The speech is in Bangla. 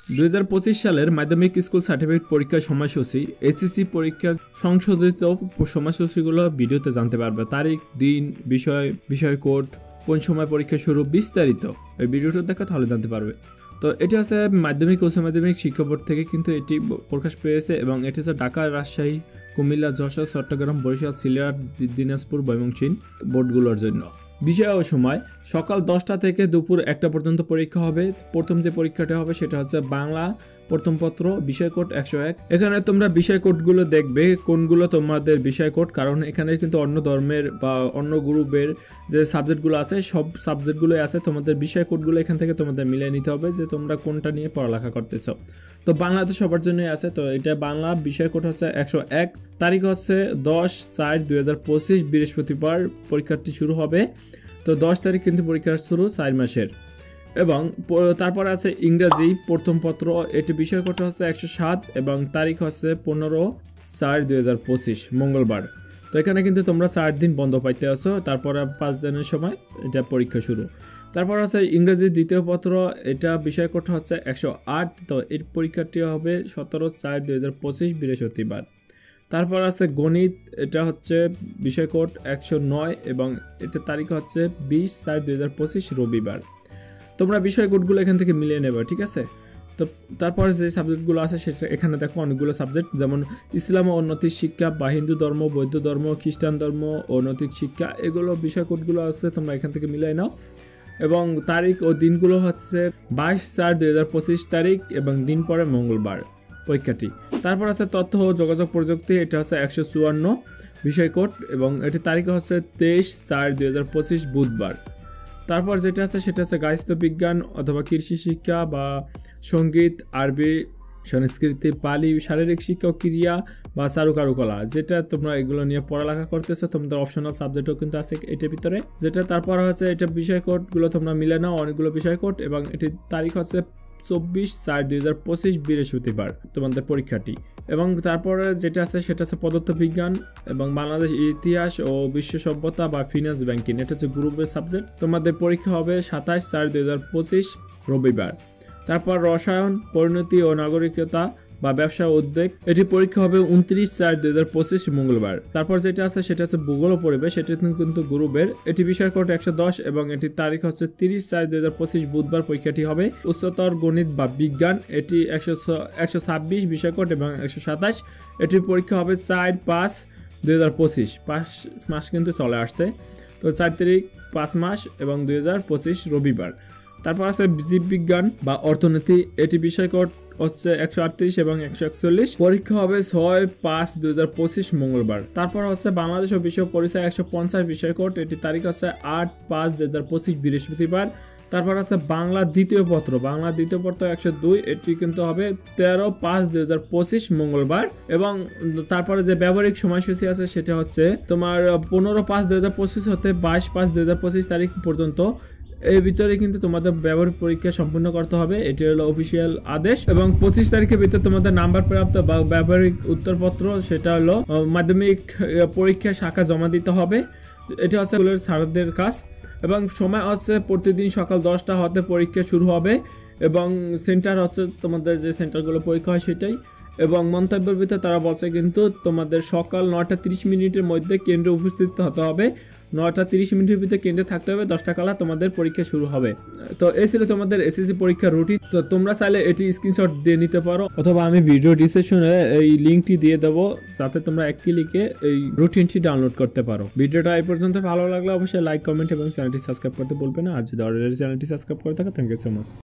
2025 সালের মাধ্যমিক স্কুল সার্টিফিকেট পরীক্ষার সময়সূচি, এসএসসি পরীক্ষার সংশোধিত সময়সূচিগুলো ভিডিওতে জানতে পারবে। তারিখ, দিন, বিষয় কোড, কোন সময় পরীক্ষা শুরু, বিস্তারিত এই ভিডিওটা দেখো তাহলে জানতে পারবে। তো এটি হচ্ছে মাধ্যমিক উচ্চ মাধ্যমিক শিক্ষা বোর্ড থেকে কিন্তু এটি প্রকাশ পেয়েছে এবং এটি হচ্ছে ঢাকা, রাজশাহী, কুমিল্লা, যশোর, চট্টগ্রাম, বরিশাল, সিলেট, দিনাজপুর, ময়মনসিংহ বোর্ডগুলোর জন্য। বিষয় ও সময় সকাল 10টা থেকে দুপুর 1টা পর্যন্ত পরীক্ষা হবে। প্রথম যে পরীক্ষাটা হবে সেটা হচ্ছে বাংলা প্রথম পত্র, বিষয় কোড 101। এখানে তোমরা বিষয় কোডগুলো দেখবে কোনগুলো তোমাদের বিষয় কোড, কারণ এখানে কিন্তু অন্য ধর্মের বা অন্য গ্রুপের যে সাবজেক্টগুলো আছে সব সাবজেক্টগুলোই আছে। তোমাদের বিষয় কোডগুলো এখান থেকে তোমাদের মিলিয়ে নিতে হবে যে তোমরা কোনটা নিয়ে পড়ালেখা করতেছ। তো বাংলাতে সবার জন্যই আছে। তো এটা বাংলা বিষয় কোড হচ্ছে 101। তারিখ হচ্ছে 10/4/2025 বৃহস্পতিবার পরীক্ষাটি শুরু হবে। তো 10 তারিখ কিন্তু পরীক্ষা শুরু 4 মাসের। এবং তারপর আছে ইংরেজি প্রথম পত্র, এটি বিষয় কোড হচ্ছে 107 এবং তারিখ হচ্ছে 15/4/2025 মঙ্গলবার। তো এখানে কিন্তু তোমরা 4 দিন বন্ধ পাইতে আসো, তারপরে 5 দিনের সময় এটা পরীক্ষা শুরু। তারপর আছে ইংরেজি দ্বিতীয় পত্র, এটা বিষয় কোড হচ্ছে 108। তো এর পরীক্ষাটি হবে 17/4/2025 বৃহস্পতিবার। তারপর আছে গণিত, এটা হচ্ছে বিষয় কোড 109 এবং এটা তারিখ হচ্ছে 20/4/2025 রবিবার। তোমরা বিষয় কোডগুলো এখান থেকে মিলিয়ে নেবে, ঠিক আছে। তো তারপর যে সাবজেক্টগুলো আছে সেটা এখানে দেখো অনেকগুলো সাবজেক্ট, যেমন ইসলাম ও নৈতিক শিক্ষা বা হিন্দু ধর্ম, বৌদ্ধ ধর্ম, খ্রিস্টান ধর্ম ও নৈতিক শিক্ষা, এগুলো বিষয় কোডগুলো আছে তোমরা এখান থেকে মিলিয়ে নাও। এবং তারিখ ও দিনগুলো হচ্ছে 22/4/2025 তারিখ এবং দিন পরে মঙ্গলবার পরীক্ষাটি। তারপর আছে তথ্য ও যোগাযোগ প্রযুক্তি, এটা হচ্ছে 154 বিষয় কোড এবং এটি তারিখ হচ্ছে 23/4/2025 বুধবার। তারপর যেটা আছে সেটা হচ্ছে গার্হস্থ্য বিজ্ঞান অথবা কৃষি শিক্ষা বা সঙ্গীত, আরবি, সংস্কৃতি, পালি, শারীরিক শিক্ষা, ক্রিয়া বা চারুকারুকলা, যেটা তোমরা এগুলো নিয়ে পড়ালেখা করতেছো। তোমাদের অপশনাল সাবজেক্টও কিন্তু আছে এটার ভিতরে, যেটা তারপর হচ্ছে এটা বিষয় কোডগুলো তোমরা মিলে নাও, অনেকগুলো বিষয় কোড এবং এটি তারিখ হচ্ছে 24/4/2025 বৃহস্পতিবার তোমাদের পরীক্ষাটি। এবং তারপরে যেটা আছে সেটা হচ্ছে পদার্থ বিজ্ঞান এবং বাংলাদেশ ইতিহাস ও বিশ্ব সভ্যতা বা ফিনান্স ব্যাংকিং, এটা হচ্ছে গ্রুপের সাবজেক্ট। তোমাদের পরীক্ষা হবে 27/4/2025 রবিবার। তারপর রসায়ন, পরিণতি ও নাগরিকতা বা ব্যবসা উদ্যোগ, এটি পরীক্ষা হবে 29/4/2025 মঙ্গলবার। তারপর যেটা আছে সেটা হচ্ছে ভূগোল ও পরিবেশ, এটি কিন্তু গ্রুপের, এটি বিষয় কোড 110 এবং এটি তারিখ হচ্ছে 30/4/2025 বুধবার পরীক্ষাটি হবে। উচ্চতর গণিত বা বিজ্ঞান, এটি 126 বিষয় কোড এবং 127, এটির পরীক্ষা হবে 4/5/2025, 5 মাস কিন্তু চলে আসছে। তো 4 তারিখ 5 মাস এবং 2025 রবিবার। তারপর আছে জীববিজ্ঞান বা অর্থনীতি, এটি বিষয় কোড হচ্ছে 138 এবং 141, পরীক্ষা হবে 6/5/2025 মঙ্গলবার। তারপর হচ্ছে বাংলাদেশ ও বিশ্ব পরিচয় 150 বিষয় কোড, এটি তারিখ হচ্ছে 8/5/2025 বৃহস্পতিবার। তারপর আছে বাংলা দ্বিতীয় পত্র 102, এটি কিন্তু হবে 13/5/2025 মঙ্গলবার। এবং তারপরে যে ব্যবহারিক সময়সূচি আছে সেটা হচ্ছে তোমার 15/5/2025 হতে 22/5/2025 তারিখ পর্যন্ত। এর ভিতরে কিন্তু তোমাদের ব্যবহারিক পরীক্ষা সম্পূর্ণ করতে হবে, এটি হলো অফিসিয়াল আদেশ। এবং 25 তারিখের ভিতরে তোমাদের নাম্বার প্রাপ্ত বা ব্যবহারিক উত্তরপত্র সেটা হলো মাধ্যমিক পরীক্ষা শাখা জমা দিতে হবে। এটা হচ্ছে স্কুলের স্যারদের কাজ। এবং সময় হচ্ছে প্রতিদিন সকাল 10টা হতে পরীক্ষা শুরু হবে এবং সেন্টার হচ্ছে তোমাদের যে সেন্টারগুলো পরীক্ষা হয় সেটাই। এবং মন্তব্যের ভিতরে তারা বলছে কিন্তু তোমাদের সকাল 9:30 মধ্যে কেন্দ্রে উপস্থিত হতে হবে। 9:30 ভিতরে কেন্দ্রে থাকতে হবে, 10টা কালা তোমাদের পরীক্ষা শুরু হবে। তো এই ছিল তোমাদের এসএসসি পরীক্ষার রুটিন। তো তোমরা চাইলে এটি স্ক্রিনশট দিয়ে নিতে পারো অথবা আমি ভিডিও ডিসক্রিপশনে এই লিঙ্কটি দিয়ে দেবো যাতে তোমরা এক ক্লিকে এই রুটিনটি ডাউনলোড করতে পারো। ভিডিওটা এই পর্যন্ত ভালো লাগলে অবশ্যই লাইক, কমেন্ট এবং চ্যানেলটি সাবস্ক্রাইব করতে ভুলবে না। আর যদি অলরেডি চ্যানেলটি সাবস্ক্রাইব করে থাকো, থ্যাংক ইউ সো মাচ।